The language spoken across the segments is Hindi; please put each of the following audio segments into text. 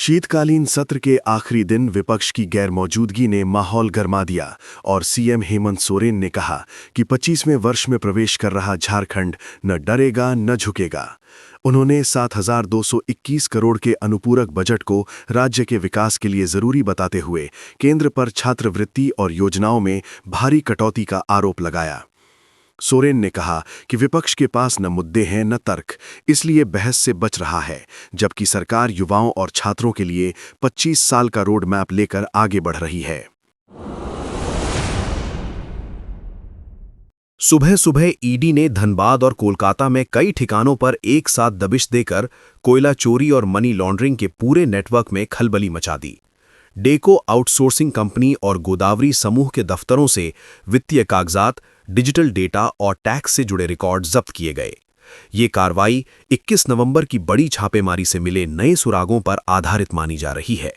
शीतकालीन सत्र के आखिरी दिन विपक्ष की गैरमौजूदगी ने माहौल गरमा दिया और सीएम हेमंत सोरेन ने कहा कि 25वें वर्ष में प्रवेश कर रहा झारखंड न डरेगा न झुकेगा। उन्होंने 7,221 करोड़ के अनुपूरक बजट को राज्य के विकास के लिए जरूरी बताते हुए केंद्र पर छात्रवृत्ति और योजनाओं में भारी कटौती का आरोप लगाया। सोरेन ने कहा कि विपक्ष के पास न मुद्दे हैं न तर्क, इसलिए बहस से बच रहा है, जबकि सरकार युवाओं और छात्रों के लिए 25 साल का रोड मैप लेकर आगे बढ़ रही है। सुबह सुबह ईडी ने धनबाद और कोलकाता में कई ठिकानों पर एक साथ दबिश देकर कोयला चोरी और मनी लॉन्ड्रिंग के पूरे नेटवर्क में खलबली मचा दी। डेको आउटसोर्सिंग कंपनी और गोदावरी समूह के दफ्तरों से वित्तीय कागजात, डिजिटल डेटा और टैक्स से जुड़े रिकॉर्ड जब्त किए गए। ये कार्रवाई 21 नवंबर की बड़ी छापेमारी से मिले नए सुरागों पर आधारित मानी जा रही है।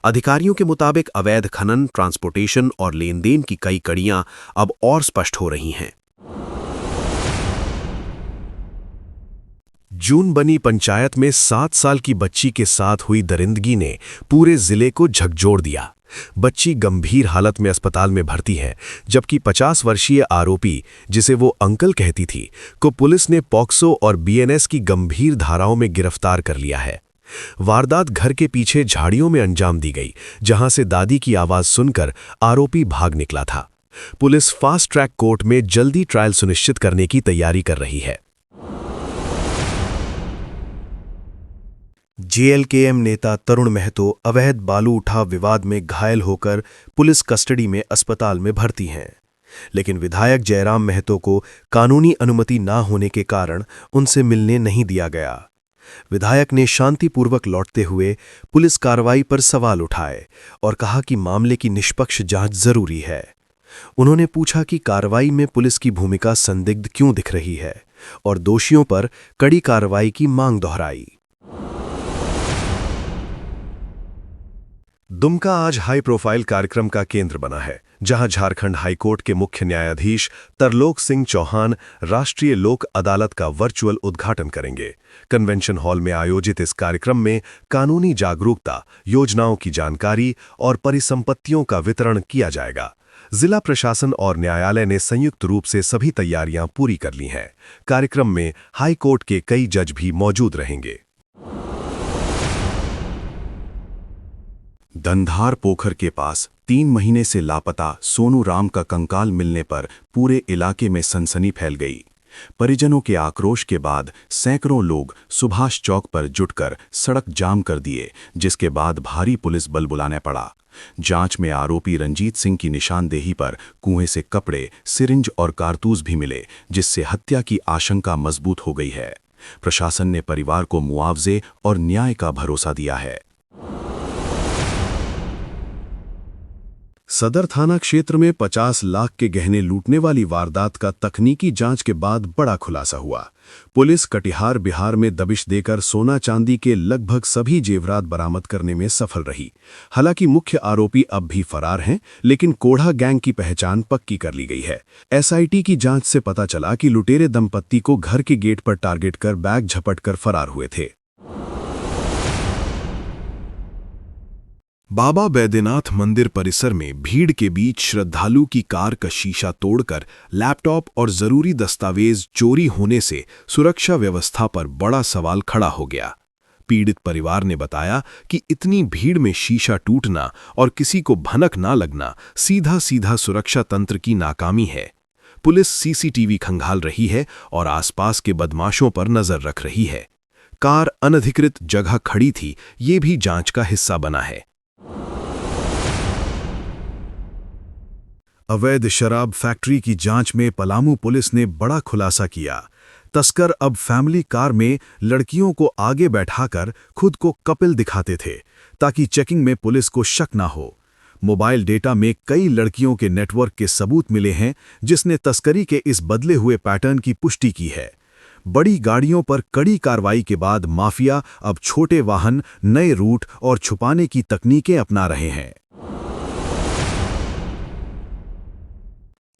अधिकारियों के मुताबिक अवैध खनन, ट्रांसपोर्टेशन और लेनदेन की कई कड़ियां अब और स्पष्ट हो रही हैं। जून बनी पंचायत में 7 साल की बच्ची के साथ हुई दरिंदगी ने पूरे जिले को झकझोर दिया। बच्ची गंभीर हालत में अस्पताल में भर्ती है, जबकि 50 वर्षीय आरोपी, जिसे वो अंकल कहती थी, को पुलिस ने पॉक्सो और बीएनएस की गंभीर धाराओं में गिरफ्तार कर लिया है। वारदात घर के पीछे झाड़ियों में अंजाम दी गई, जहां से दादी की आवाज सुनकर आरोपी भाग निकला था। पुलिस फास्ट ट्रैक कोर्ट में जल्दी ट्रायल सुनिश्चित करने की तैयारी कर रही है। जेएलकेएम नेता तरुण महतो अवैध बालू उठाव विवाद में घायल होकर पुलिस कस्टडी में अस्पताल में भर्ती हैं, लेकिन विधायक जयराम महतो को कानूनी अनुमति ना होने के कारण उनसे मिलने नहीं दिया गया। विधायक ने शांतिपूर्वक लौटते हुए पुलिस कार्रवाई पर सवाल उठाए और कहा कि मामले की निष्पक्ष जांच जरूरी है। उन्होंने पूछा कि कार्रवाई में पुलिस की भूमिका संदिग्ध क्यों दिख रही है और दोषियों पर कड़ी कार्रवाई की मांग दोहराई। दुमका आज हाई प्रोफाइल कार्यक्रम का केंद्र बना है, जहां झारखंड हाईकोर्ट के मुख्य न्यायाधीश तरलोक सिंह चौहान राष्ट्रीय लोक अदालत का वर्चुअल उद्घाटन करेंगे। कन्वेंशन हॉल में आयोजित इस कार्यक्रम में कानूनी जागरूकता, योजनाओं की जानकारी और परिसंपत्तियों का वितरण किया जाएगा। जिला प्रशासन और न्यायालय ने संयुक्त रूप से सभी तैयारियां पूरी कर ली हैं। कार्यक्रम में हाईकोर्ट के कई जज भी मौजूद रहेंगे। धनधार पोखर के पास 3 महीने से लापता सोनू राम का कंकाल मिलने पर पूरे इलाके में सनसनी फैल गई। परिजनों के आक्रोश के बाद सैकड़ों लोग सुभाष चौक पर जुटकर सड़क जाम कर दिए, जिसके बाद भारी पुलिस बल बुलाना पड़ा। जांच में आरोपी रंजीत सिंह की निशानदेही पर कुएं से कपड़े, सिरिंज और कारतूस भी मिले, जिससे हत्या की आशंका मजबूत हो गई है। प्रशासन ने परिवार को मुआवजे और न्याय का भरोसा दिया है। सदर थाना क्षेत्र में 50 लाख के गहने लूटने वाली वारदात का तकनीकी जांच के बाद बड़ा खुलासा हुआ। पुलिस कटिहार, बिहार में दबिश देकर सोना चांदी के लगभग सभी जेवरात बरामद करने में सफल रही। हालांकि मुख्य आरोपी अब भी फरार हैं, लेकिन कोढ़ा गैंग की पहचान पक्की कर ली गई है। एसआईटी की जांच से पता चला कि लुटेरे दंपत्ति को घर के गेट पर टारगेट कर बैग झपटकर फरार हुए थे। बाबा बैद्यनाथ मंदिर परिसर में भीड़ के बीच श्रद्धालु की कार का शीशा तोड़कर लैपटॉप और जरूरी दस्तावेज चोरी होने से सुरक्षा व्यवस्था पर बड़ा सवाल खड़ा हो गया। पीड़ित परिवार ने बताया कि इतनी भीड़ में शीशा टूटना और किसी को भनक ना लगना सीधा सीधा सुरक्षा तंत्र की नाकामी है। पुलिस सीसीटीवी खंगाल रही है और आसपास के बदमाशों पर नजर रख रही है। कार अनधिकृत जगह खड़ी थी, ये भी जांच का हिस्सा बना है। अवैध शराब फैक्ट्री की जांच में पलामू पुलिस ने बड़ा खुलासा किया। तस्कर अब फैमिली कार में लड़कियों को आगे बैठाकर खुद को कपिल दिखाते थे, ताकि चेकिंग में पुलिस को शक ना हो। मोबाइल डेटा में कई लड़कियों के नेटवर्क के सबूत मिले हैं, जिसने तस्करी के इस बदले हुए पैटर्न की पुष्टि की है। बड़ी गाड़ियों पर कड़ी कार्रवाई के बाद माफिया अब छोटे वाहन, नए रूट और छुपाने की तकनीकें अपना रहे हैं।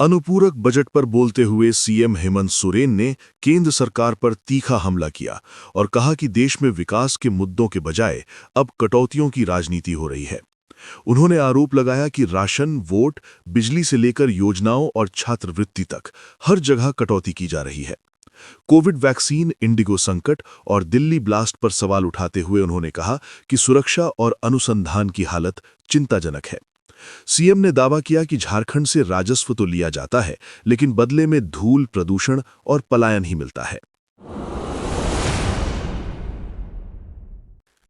अनुपूरक बजट पर बोलते हुए सीएम हेमंत सोरेन ने केंद्र सरकार पर तीखा हमला किया और कहा कि देश में विकास के मुद्दों के बजाय अब कटौतियों की राजनीति हो रही है। उन्होंने आरोप लगाया कि राशन, वोट, बिजली से लेकर योजनाओं और छात्रवृत्ति तक हर जगह कटौती की जा रही है। कोविड वैक्सीन, इंडिगो संकट और दिल्ली ब्लास्ट पर सवाल उठाते हुए उन्होंने कहा कि सुरक्षा और अनुसंधान की हालत चिंताजनक है। सीएम ने दावा किया कि झारखंड से राजस्व तो लिया जाता है, लेकिन बदले में धूल, प्रदूषण और पलायन ही मिलता है।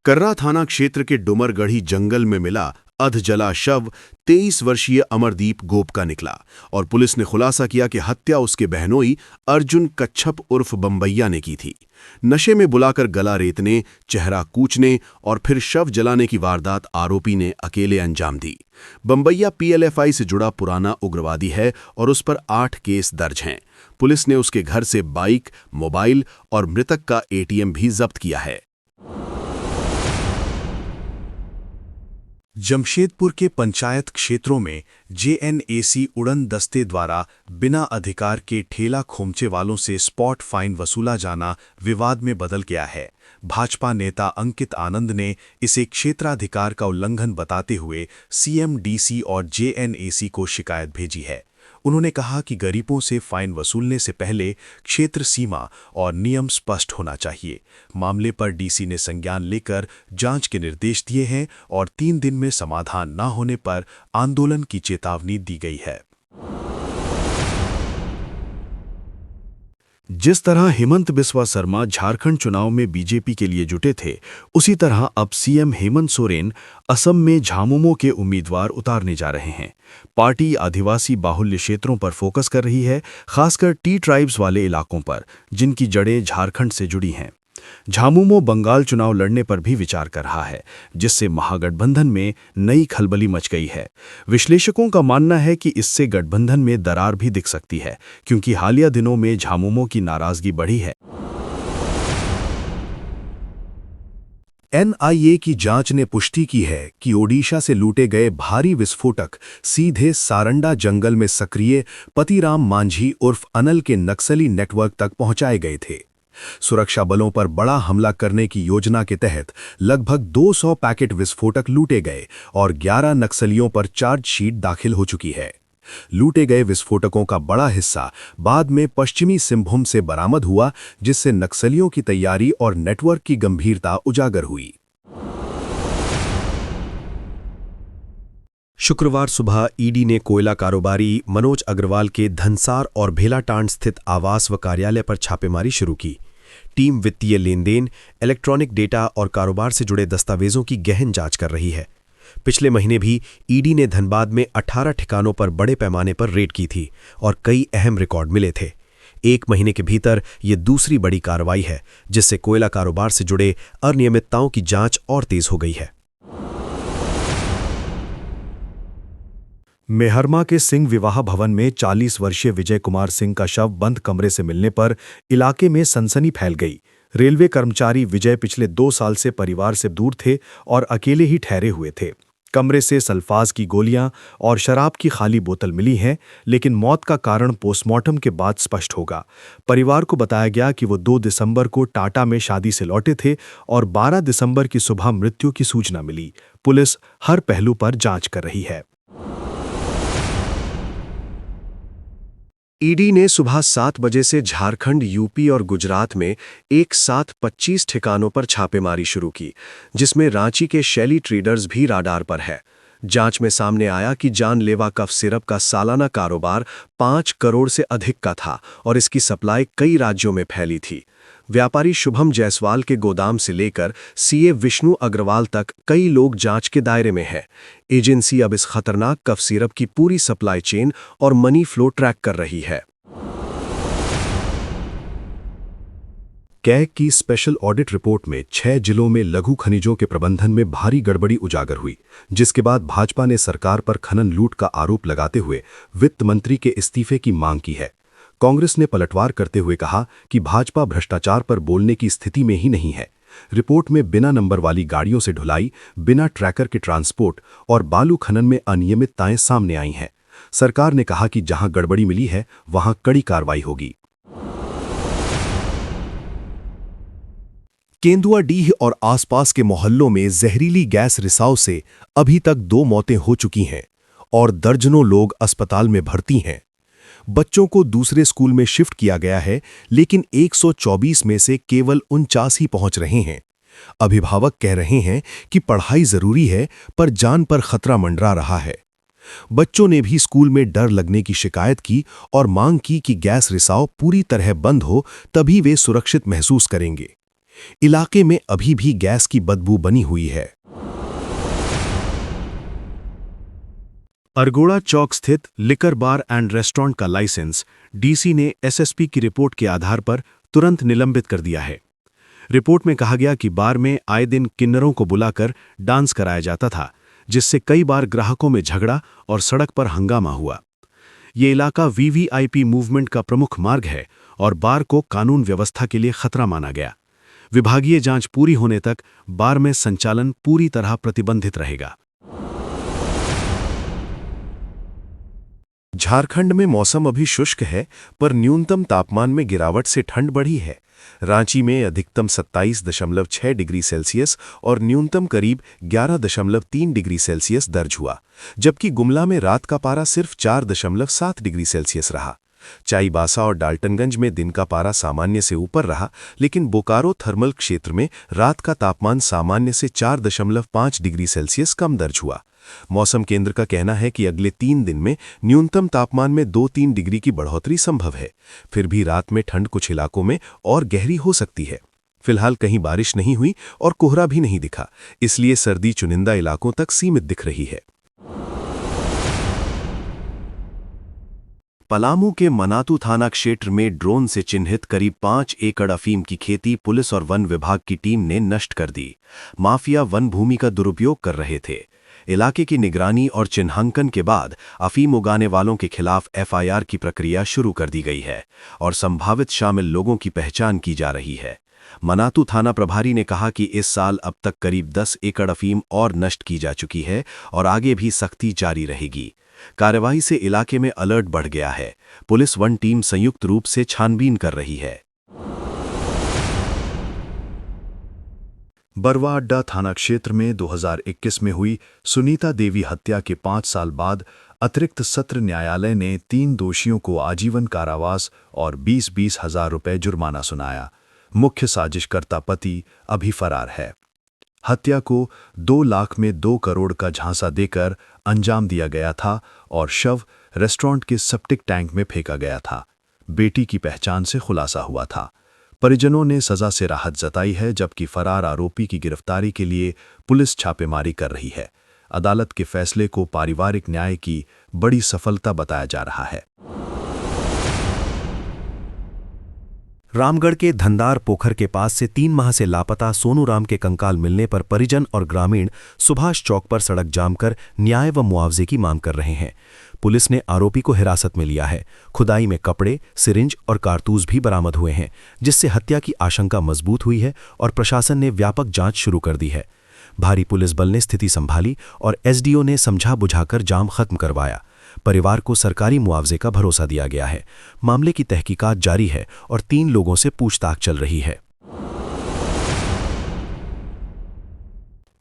कर्रा थाना क्षेत्र के डुमरगढ़ी जंगल में मिला अधजला शव 23 वर्षीय अमरदीप गोप का निकला और पुलिस ने खुलासा किया कि हत्या उसके बहनोई अर्जुन कच्छप उर्फ बम्बैया ने की थी। नशे में बुलाकर गला रेतने, चेहरा कूचने और फिर शव जलाने की वारदात आरोपी ने अकेले अंजाम दी। बम्बैया पीएलएफआई से जुड़ा पुराना उग्रवादी है और उस पर 8 केस दर्ज हैं। पुलिस ने उसके घर से बाइक, मोबाइल और मृतक का एटीएम भी जब्त किया है। जमशेदपुर के पंचायत क्षेत्रों में जेएनएसी उड़न दस्ते द्वारा बिना अधिकार के ठेला खोमचे वालों से स्पॉट फाइन वसूला जाना विवाद में बदल गया है। भाजपा नेता अंकित आनंद ने इसे क्षेत्राधिकार का उल्लंघन बताते हुए सीएमडीसी और जेएनएसी को शिकायत भेजी है। उन्होंने कहा कि गरीबों से फाइन वसूलने से पहले क्षेत्र सीमा और नियम स्पष्ट होना चाहिए। मामले पर डीसी ने संज्ञान लेकर जांच के निर्देश दिए हैं और 3 दिन में समाधान न होने पर आंदोलन की चेतावनी दी गई है। जिस तरह हेमंत बिस्वा शर्मा झारखंड चुनाव में बीजेपी के लिए जुटे थे, उसी तरह अब सीएम हेमंत सोरेन असम में झामुमो के उम्मीदवार उतारने जा रहे हैं। पार्टी आदिवासी बाहुल्य क्षेत्रों पर फोकस कर रही है, खासकर टी ट्राइब्स वाले इलाकों पर, जिनकी जड़ें झारखंड से जुड़ी हैं। झामुमो बंगाल चुनाव लड़ने पर भी विचार कर रहा है, जिससे महागठबंधन में नई खलबली मच गई है। विश्लेषकों का मानना है कि इससे गठबंधन में दरार भी दिख सकती है, क्योंकि हालिया दिनों में झामुमो की नाराजगी बढ़ी है। एनआईए की जांच ने पुष्टि की है कि ओडिशा से लूटे गए भारी विस्फोटक सीधे सारंडा जंगल में सक्रिय पतिराम मांझी उर्फ अनल के नक्सली नेटवर्क तक पहुंचाए गए थे। सुरक्षा बलों पर बड़ा हमला करने की योजना के तहत लगभग 200 पैकेट विस्फोटक लूटे गए और 11 नक्सलियों पर चार्जशीट दाखिल हो चुकी है। लूटे गए विस्फोटकों का बड़ा हिस्सा बाद में पश्चिमी सिंहभूम से बरामद हुआ, जिससे नक्सलियों की तैयारी और नेटवर्क की गंभीरता उजागर हुई। शुक्रवार सुबह ईडी ने कोयला कारोबारी मनोज अग्रवाल के धनसार और भेलाटांड स्थित आवास व कार्यालय पर छापेमारी शुरू की। टीम वित्तीय लेनदेन, इलेक्ट्रॉनिक डेटा और कारोबार से जुड़े दस्तावेजों की गहन जांच कर रही है। पिछले महीने भी ईडी ने धनबाद में 18 ठिकानों पर बड़े पैमाने पर रेड की थी और कई अहम रिकॉर्ड मिले थे। 1 महीने के भीतर ये दूसरी बड़ी कार्रवाई है, जिससे कोयला कारोबार से जुड़े अनियमितताओं की जांच और तेज हो गई है। मेहरमा के सिंह विवाह भवन में 40 वर्षीय विजय कुमार सिंह का शव बंद कमरे से मिलने पर इलाके में सनसनी फैल गई। रेलवे कर्मचारी विजय पिछले 2 साल से परिवार से दूर थे और अकेले ही ठहरे हुए थे। कमरे से सल्फाज की गोलियां और शराब की खाली बोतल मिली हैं, लेकिन मौत का कारण पोस्टमार्टम के बाद स्पष्ट होगा। परिवार को बताया गया कि वो 2 दिसंबर को टाटा में शादी से लौटे थे और 12 दिसंबर की सुबह मृत्यु की सूचना मिली। पुलिस हर पहलू पर जांच कर रही है। ईडी ने सुबह 7 बजे से झारखंड, यूपी और गुजरात में एक साथ 25 ठिकानों पर छापेमारी शुरू की, जिसमें रांची के शैली ट्रेडर्स भी राडार पर है। जांच में सामने आया कि जानलेवा कफ सिरप का सालाना कारोबार 5 करोड़ से अधिक का था और इसकी सप्लाई कई राज्यों में फैली थी। व्यापारी शुभम जायसवाल के गोदाम से लेकर सीए विष्णु अग्रवाल तक कई लोग जांच के दायरे में हैं। एजेंसी अब इस खतरनाक कफ सिरप की पूरी सप्लाई चेन और मनी फ्लो ट्रैक कर रही है। कैग की स्पेशल ऑडिट रिपोर्ट में 6 जिलों में लघु खनिजों के प्रबंधन में भारी गड़बड़ी उजागर हुई, जिसके बाद भाजपा ने सरकार पर खनन लूट का आरोप लगाते हुए वित्त मंत्री के इस्तीफे की मांग की है। कांग्रेस ने पलटवार करते हुए कहा कि भाजपा भ्रष्टाचार पर बोलने की स्थिति में ही नहीं है। रिपोर्ट में बिना नंबर वाली गाड़ियों से ढुलाई, बिना ट्रैकर के ट्रांसपोर्ट और बालू खनन में अनियमितताएं सामने आई हैं। सरकार ने कहा कि जहां गड़बड़ी मिली है वहां कड़ी कार्रवाई होगी। केंदुआडीह और आसपास के मोहल्लों में जहरीली गैस रिसाव से अभी तक 2 मौतें हो चुकी हैं और दर्जनों लोग अस्पताल में भर्ती हैं। बच्चों को दूसरे स्कूल में शिफ्ट किया गया है, लेकिन 124 में से केवल 49 ही पहुंच रहे हैं। अभिभावक कह रहे हैं कि पढ़ाई जरूरी है, पर जान पर खतरा मंडरा रहा है। बच्चों ने भी स्कूल में डर लगने की शिकायत की और मांग की कि गैस रिसाव पूरी तरह बंद हो, तभी वे सुरक्षित महसूस करेंगे। इलाके में अभी भी गैस की बदबू बनी हुई है। अरगोड़ा चौक स्थित लिकर बार एंड रेस्टोरेंट का लाइसेंस डीसी ने एसएसपी की रिपोर्ट के आधार पर तुरंत निलंबित कर दिया है। रिपोर्ट में कहा गया कि बार में आए दिन किन्नरों को बुलाकर डांस कराया जाता था, जिससे कई बार ग्राहकों में झगड़ा और सड़क पर हंगामा हुआ। ये इलाका वीवीआईपी मूवमेंट का प्रमुख मार्ग है और बार को कानून व्यवस्था के लिए खतरा माना गया। विभागीय जांच पूरी होने तक बार में संचालन पूरी तरह प्रतिबंधित रहेगा। झारखंड में मौसम अभी शुष्क है, पर न्यूनतम तापमान में गिरावट से ठंड बढ़ी है। रांची में अधिकतम 27.6 डिग्री सेल्सियस और न्यूनतम करीब 11.3 डिग्री सेल्सियस दर्ज हुआ, जबकि गुमला में रात का पारा सिर्फ 4.7 डिग्री सेल्सियस रहा। चाईबासा और डाल्टनगंज में दिन का पारा सामान्य से ऊपर रहा, लेकिन बोकारो थर्मल क्षेत्र में रात का तापमान सामान्य से 4.5 डिग्री सेल्सियस कम दर्ज हुआ। मौसम केंद्र का कहना है कि अगले 3 दिन में न्यूनतम तापमान में 2-3 डिग्री की बढ़ोतरी संभव है। फिर भी रात में ठंड कुछ इलाकों में और गहरी हो सकती है। फिलहाल कहीं बारिश नहीं हुई और कोहरा भी नहीं दिखा, इसलिए सर्दी चुनिंदा इलाकों तक सीमित दिख रही है। पलामू के मनातू थाना क्षेत्र में ड्रोन से चिन्हित करीब 5 एकड़ अफीम की खेती पुलिस और वन विभाग की टीम ने नष्ट कर दी। माफिया वन भूमि का दुरुपयोग कर रहे थे। इलाके की निगरानी और चिन्हांकन के बाद अफीम उगाने वालों के खिलाफ एफआईआर की प्रक्रिया शुरू कर दी गई है और संभावित शामिल लोगों की पहचान की जा रही है। मनातू थाना प्रभारी ने कहा कि इस साल अब तक करीब 10 एकड़ अफीम और नष्ट की जा चुकी है और आगे भी सख्ती जारी रहेगी। कार्रवाई से इलाके में अलर्ट बढ़ गया है। पुलिस वन टीम संयुक्त रूप से छानबीन कर रही है। बरवा अड्डा थाना क्षेत्र में 2021 में हुई सुनीता देवी हत्या के 5 साल बाद अतिरिक्त सत्र न्यायालय ने 3 दोषियों को आजीवन कारावास और 20-20 हजार रुपये जुर्माना सुनाया। मुख्य साजिशकर्ता पति अभी फरार है। हत्या को 2 लाख में 2 करोड़ का झांसा देकर अंजाम दिया गया था और शव रेस्टोरेंट के सेप्टिक टैंक में फेंका गया था। बेटी की पहचान से खुलासा हुआ था। परिजनों ने सजा से राहत जताई है, जबकि फरार आरोपी की गिरफ्तारी के लिए पुलिस छापेमारी कर रही है। अदालत के फैसले को पारिवारिक न्याय की बड़ी सफलता बताया जा रहा है। रामगढ़ के धंदार पोखर के पास से 3 माह से लापता सोनू राम के कंकाल मिलने पर परिजन और ग्रामीण सुभाष चौक पर सड़क जाम कर न्याय व मुआवजे की मांग कर रहे हैं। पुलिस ने आरोपी को हिरासत में लिया है। खुदाई में कपड़े, सिरिंज और कारतूस भी बरामद हुए हैं, जिससे हत्या की आशंका मजबूत हुई है और प्रशासन ने व्यापक जांच शुरू कर दी है। भारी पुलिस बल ने स्थिति संभाली और एसडीओ ने समझा बुझाकर जाम खत्म करवाया। परिवार को सरकारी मुआवजे का भरोसा दिया गया है। मामले की तहकीकात जारी है और 3 लोगों से पूछताछ चल रही है।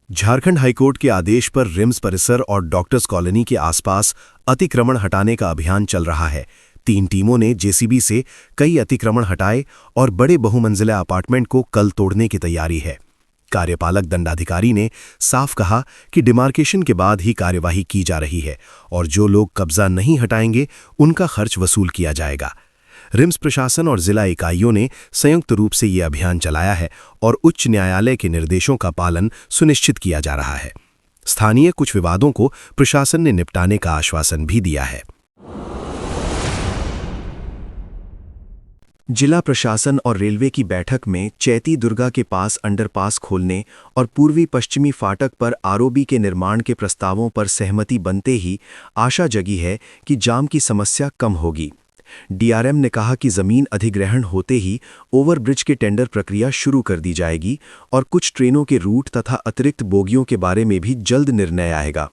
झारखंड हाईकोर्ट के आदेश पर रिम्स परिसर और डॉक्टर्स कॉलोनी के आसपास अतिक्रमण हटाने का अभियान चल रहा है। 3 टीमों ने जेसीबी से कई अतिक्रमण हटाए और बड़े बहुमंजिला अपार्टमेंट को कल तोड़ने की तैयारी है। कार्यपालक दंडाधिकारी ने साफ कहा कि डिमार्केशन के बाद ही कार्यवाही की जा रही है और जो लोग कब्जा नहीं हटाएंगे उनका खर्च वसूल किया जाएगा। रिम्स प्रशासन और जिला इकाइयों ने संयुक्त रूप से ये अभियान चलाया है और उच्च न्यायालय के निर्देशों का पालन सुनिश्चित किया जा रहा है। स्थानीय कुछ विवादों को प्रशासन ने निपटाने का आश्वासन भी दिया है। जिला प्रशासन और रेलवे की बैठक में चैती दुर्गा के पास अंडरपास खोलने और पूर्वी पश्चिमी फाटक पर आरओबी के निर्माण के प्रस्तावों पर सहमति बनते ही आशा जगी है कि जाम की समस्या कम होगी। डीआरएम ने कहा कि जमीन अधिग्रहण होते ही ओवरब्रिज के टेंडर प्रक्रिया शुरू कर दी जाएगी और कुछ ट्रेनों के रूट तथा अतिरिक्त बोगियों के बारे में भी जल्द निर्णय आएगा।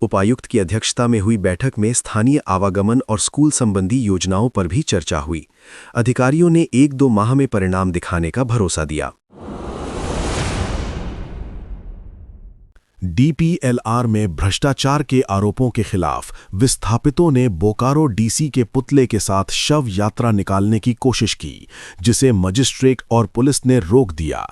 उपायुक्त की अध्यक्षता में हुई बैठक में स्थानीय आवागमन और स्कूल संबंधी योजनाओं पर भी चर्चा हुई। अधिकारियों ने 1-2 माह में परिणाम दिखाने का भरोसा दिया। डीपीएलआर में भ्रष्टाचार के आरोपों के खिलाफ विस्थापितों ने बोकारो डीसी के पुतले के साथ शव यात्रा निकालने की कोशिश की, जिसे मजिस्ट्रेट और पुलिस ने रोक दिया।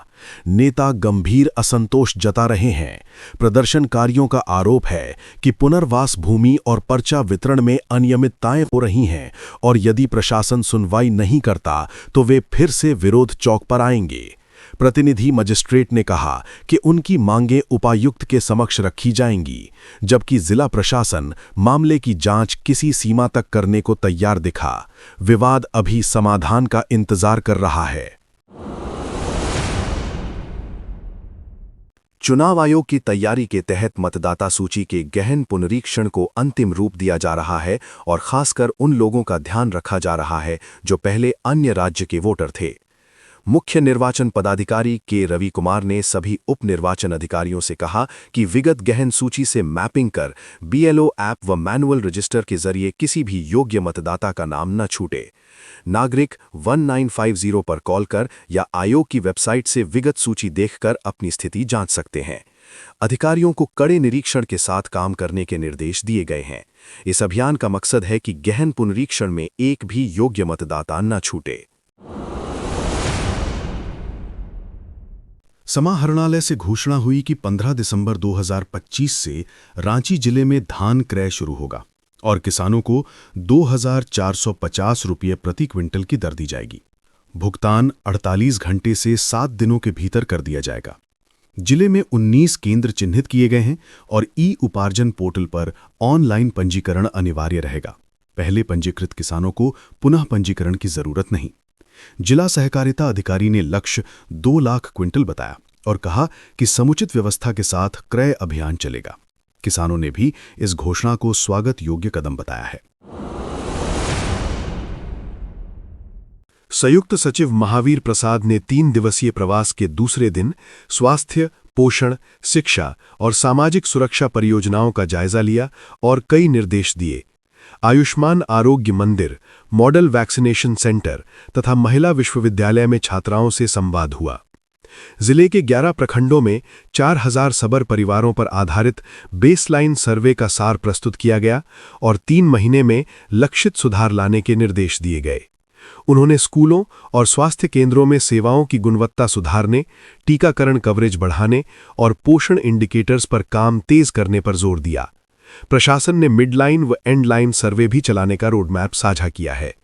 नेता गंभीर असंतोष जता रहे हैं। प्रदर्शनकारियों का आरोप है कि पुनर्वास भूमि और पर्चा वितरण में अनियमितताएं हो रही हैं और यदि प्रशासन सुनवाई नहीं करता तो वे फिर से विरोध चौक पर आएंगे। प्रतिनिधि मजिस्ट्रेट ने कहा कि उनकी मांगें उपायुक्त के समक्ष रखी जाएंगी, जबकि जिला प्रशासन मामले की जांच किसी सीमा तक करने को तैयार दिखा। विवाद अभी समाधान का इंतजार कर रहा है। चुनाव आयोग की तैयारी के तहत मतदाता सूची के गहन पुनरीक्षण को अंतिम रूप दिया जा रहा है और खासकर उन लोगों का ध्यान रखा जा रहा है जो पहले अन्य राज्य के वोटर थे। मुख्य निर्वाचन पदाधिकारी के रवि कुमार ने सभी उप निर्वाचन अधिकारियों से कहा कि विगत गहन सूची से मैपिंग कर बीएलओ ऐप व मैनुअल रजिस्टर के जरिए किसी भी योग्य मतदाता का नाम न छूटे। नागरिक 1950 पर कॉल कर या आयोग की वेबसाइट से विगत सूची देखकर अपनी स्थिति जांच सकते हैं। अधिकारियों को कड़े निरीक्षण के साथ काम करने के निर्देश दिए गए हैं। इस अभियान का मकसद है कि गहन पुनरीक्षण में एक भी योग्य मतदाता न छूटे। समाहरणालय से घोषणा हुई कि 15 दिसंबर 2025 से रांची जिले में धान क्रय शुरू होगा और किसानों को 2,450 रुपये प्रति क्विंटल की दर दी जाएगी। भुगतान 48 घंटे से 7 दिनों के भीतर कर दिया जाएगा। जिले में 19 केंद्र चिन्हित किए गए हैं और ई उपार्जन पोर्टल पर ऑनलाइन पंजीकरण अनिवार्य रहेगा। पहले पंजीकृत किसानों को पुनः पंजीकरण की जरूरत नहीं। जिला सहकारिता अधिकारी ने लक्ष्य 2 लाख क्विंटल बताया और कहा कि समुचित व्यवस्था के साथ क्रय अभियान चलेगा। किसानों ने भी इस घोषणा को स्वागत योग्य कदम बताया है। संयुक्त सचिव महावीर प्रसाद ने 3 दिवसीय प्रवास के दूसरे दिन स्वास्थ्य, पोषण, शिक्षा और सामाजिक सुरक्षा परियोजनाओं का जायजा लिया और कई निर्देश दिए। आयुष्मान आरोग्य मंदिर, मॉडल वैक्सीनेशन सेंटर तथा महिला विश्वविद्यालय में छात्राओं से संवाद हुआ। जिले के 11 प्रखंडों में 4000 सबर परिवारों पर आधारित बेसलाइन सर्वे का सार प्रस्तुत किया गया और 3 महीने में लक्षित सुधार लाने के निर्देश दिए गए। उन्होंने स्कूलों और स्वास्थ्य केंद्रों में सेवाओं की गुणवत्ता सुधारने, टीकाकरण कवरेज बढ़ाने और पोषण इंडिकेटर्स पर काम तेज करने पर जोर दिया। प्रशासन ने मिडलाइन व एंडलाइन सर्वे भी चलाने का रोडमैप साझा किया है।